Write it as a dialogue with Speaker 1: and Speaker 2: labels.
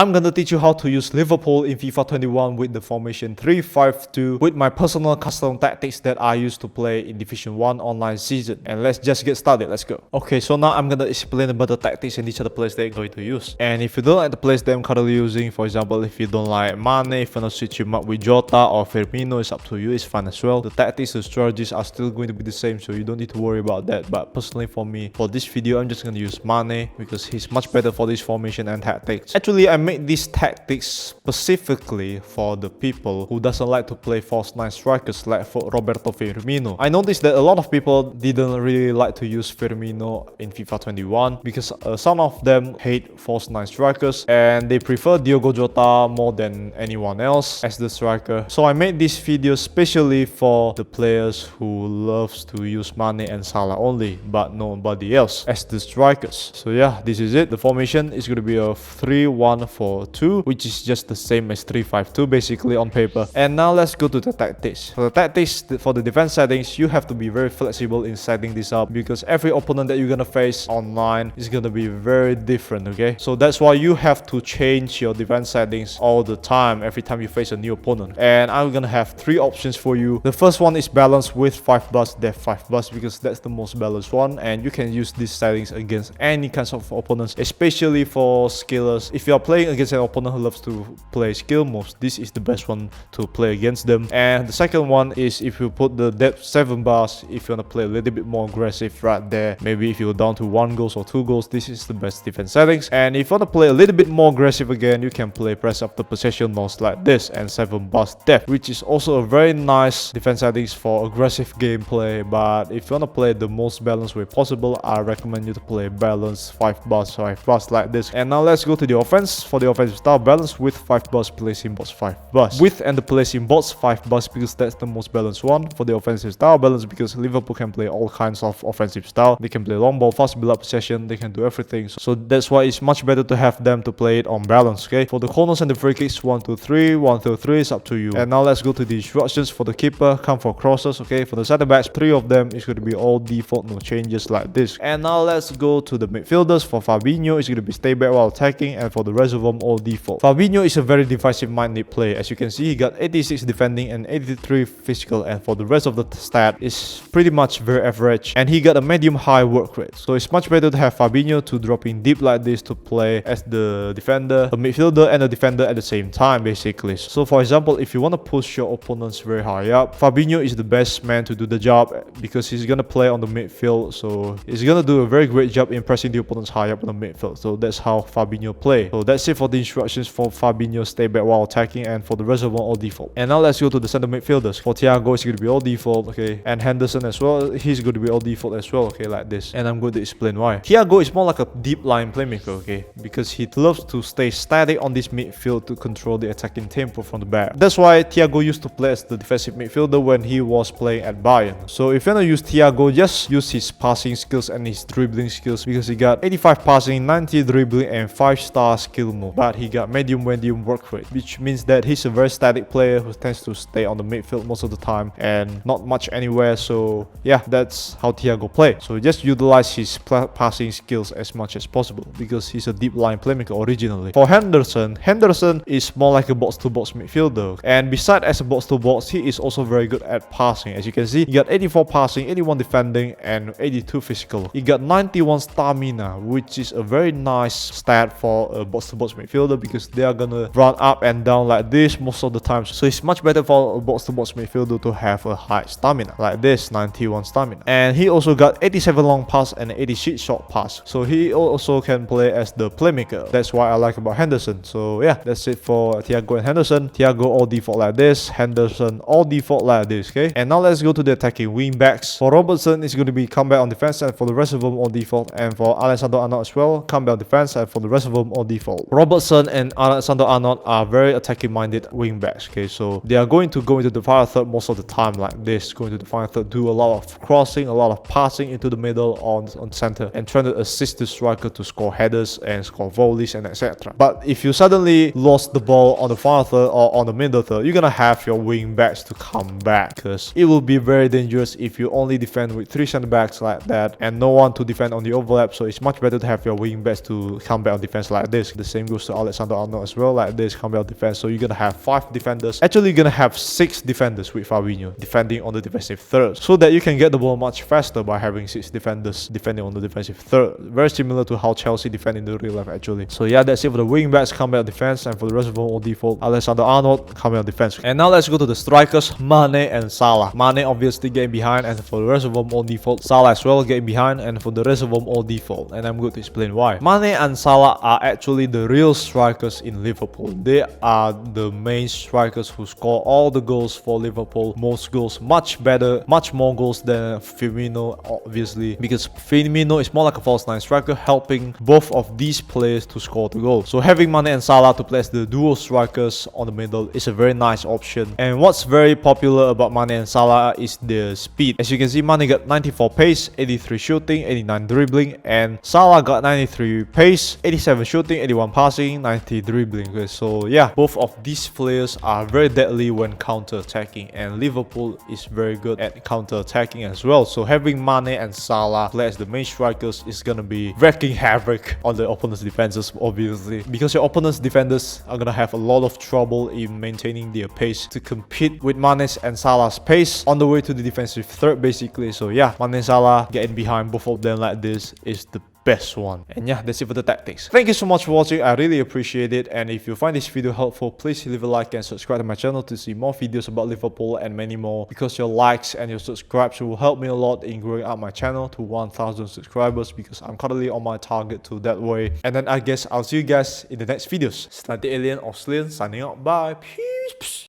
Speaker 1: I'm gonna teach you how to use Liverpool in FIFA 21 with the formation 3-5-2 with my personal custom tactics that I used to play in Division 1 online season. And let's just get started, let's go. Okay, so now I'm gonna explain about the tactics and each of the players that I'm going to use. And if you don't like the players that I'm currently using, for example, if you don't like Mane, if you wanna switch him up with Jota or Firmino, it's up to you, it's fine as well. The tactics and strategies are still going to be the same, so you don't need to worry about that. But personally for me, for this video, I'm just gonna use Mane because he's much better for this formation and tactics. Actually, I made these tactics specifically for the people who doesn't like to play false 9 strikers like for Roberto Firmino. I noticed that a lot of people didn't really like to use Firmino in FIFA 21 because some of them hate false 9 strikers and they prefer Diogo Jota more than anyone else as the striker. So I made this video specially for the players who loves to use Mane and Salah only, but nobody else as the strikers. So yeah, this is it. The formation is going to be a 3-1-4-2, which is just the same as 3-5-2 basically on paper. And now let's go to the tactics. For the tactics, for the defense settings, you have to be very flexible in setting this up because every opponent that you're gonna face online is gonna be very different, okay? So that's why you have to change your defense settings all the time every time you face a new opponent. And I'm gonna have 3 options for you. The first one is balance with 5+, depth 5+, because that's the most balanced one, and you can use these settings against any kinds of opponents, especially for skillers. If you are playing against an opponent who loves to play skill moves, this is the best one to play against them. And the second one is if you put the depth 7+, if you want to play a little bit more aggressive right there, maybe if you're down to 1 goal or 2 goals, this is the best defense settings. And if you want to play a little bit more aggressive again, you can play press after possession moves like this and 7+ depth, which is also a very nice defense settings for aggressive gameplay. But if you want to play the most balanced way possible, I recommend you to play balance 5+, like this. And now let's go to the offense. For the offensive style, balance with 5+, placing bots 5+. Width and the placing bots 5+ because that's the most balanced one. For the offensive style, balance because Liverpool can play all kinds of offensive style. They can play long ball, fast build up possession, they can do everything. So that's why it's much better to have them to play it on balance, okay? For the corners and the free kicks, 1-2-3, 1-2-3 is up to you. And now let's go to the instructions. For the keeper, come for crosses, okay? For the center backs, 3 of them is going to be all default, no changes like this. And now let's go to the midfielders. For Fabinho, it's going to be stay back while attacking, and for the rest of them, all default. Fabinho is a very defensive-minded player. As you can see, he got 86 defending and 83 physical, and for the rest of the stat is pretty much very average, and he got a medium-high work rate. So it's much better to have Fabinho to drop in deep like this to play as the defender, a midfielder, and a defender at the same time, basically. So for example, if you want to push your opponents very high up, Fabinho is the best man to do the job because he's gonna play on the midfield, so he's gonna do a very great job in pressing the opponents high up on the midfield. So that's how Fabinho play. So that's it for the instructions for Fabinho, stay back while attacking, and for the rest of them, all default. And now let's go to the center midfielders. For Thiago, it's going to be all default, okay? And Henderson as well, he's going to be all default as well, okay, like this. And I'm going to explain why. Thiago is more like a deep line playmaker, okay? Because he loves to stay static on this midfield to control the attacking tempo from the back. That's why Thiago used to play as the defensive midfielder when he was playing at Bayern. So if you want to use Thiago, just use his passing skills and his dribbling skills because he got 85 passing, 90 dribbling, and 5-star skill move. But he got medium work rate, which means that he's a very static player who tends to stay on the midfield most of the time and not much anywhere. So yeah, that's how Thiago play. So just utilize his passing skills as much as possible because he's a deep line playmaker originally. For Henderson is more like a box-to-box midfielder, and besides as a box-to-box, he is also very good at passing. As you can see, he got 84 passing, 81 defending, and 82 physical. He got 91 stamina, which is a very nice stat for a box-to-box midfielder because they are gonna run up and down like this most of the time. So it's much better for a box-to-box midfielder to have a high stamina like this, 91 stamina. And he also got 87 long pass and 86 short pass. So he also can play as the playmaker. That's why I like about Henderson. So yeah, that's it for Thiago and Henderson. Thiago all default like this, Henderson all default like this, okay? And now let's go to the attacking wing backs. For Robertson, it's going to be comeback on defense, and for the rest of them all default. And for Alexander-Arnold as well, comeback on defense, and for the rest of them all default. Robertson and Alexander-Arnold are very attacking minded wing backs, okay? So they are going to go into the final third most of the time like this, going to the final third, do a lot of crossing, a lot of passing into the middle on center, and trying to assist the striker to score headers and score volleys and etc. But if you suddenly lost the ball on the final third or on the middle third, you're gonna have your wing backs to come back because it will be very dangerous if you only defend with 3 center backs like that and no one to defend on the overlap. So it's much better to have your wing backs to come back on defense like this. The same goes to Alexander-Arnold as well, like this combined defense. So you're gonna have 5 defenders. Actually, you're gonna have 6 defenders with Fabinho defending on the defensive third, so that you can get the ball much faster by having 6 defenders defending on the defensive third. Very similar to how Chelsea defend in the real life actually. So yeah, that's it for the wing backs combined defense, and for the rest of them all default Alexander-Arnold combined defense. And now let's go to the strikers, Mane and Salah. Mane obviously getting behind, and for the rest of them all default. Salah as well getting behind, and for the rest of them all default. And I'm going to explain why. Mane and Salah are actually the real strikers in Liverpool. They are the main strikers who score all the goals for Liverpool. Most goals, much better, much more goals than Firmino, obviously, because Firmino is more like a false 9 striker, helping both of these players to score the goal. So having Mane and Salah to play as the dual strikers on the middle is a very nice option. And what's very popular about Mane and Salah is their speed. As you can see, Mane got 94 pace, 83 shooting, 89 dribbling, and Salah got 93 pace, 87 shooting, 81 passing, 90 dribbling. Okay, so yeah, both of these players are very deadly when counter-attacking, and Liverpool is very good at counter-attacking as well. So having Mane and Salah play as the main strikers is gonna be wreaking havoc on the opponent's defenses, obviously, because your opponent's defenders are gonna have a lot of trouble in maintaining their pace to compete with Mane's and Salah's pace on the way to the defensive third, basically. So yeah, Mane and Salah getting behind both of them like this is the best one. And yeah, that's it for the tactics. Thank you so much for watching. I really appreciate it. And if you find this video helpful, please leave a like and subscribe to my channel to see more videos about Liverpool and many more, because your likes and your subscribes will help me a lot in growing up my channel to 1,000 subscribers, because I'm currently on my target to that way. And then I guess I'll see you guys in the next videos. It's like the Alien or Slim signing out. Bye. Peace.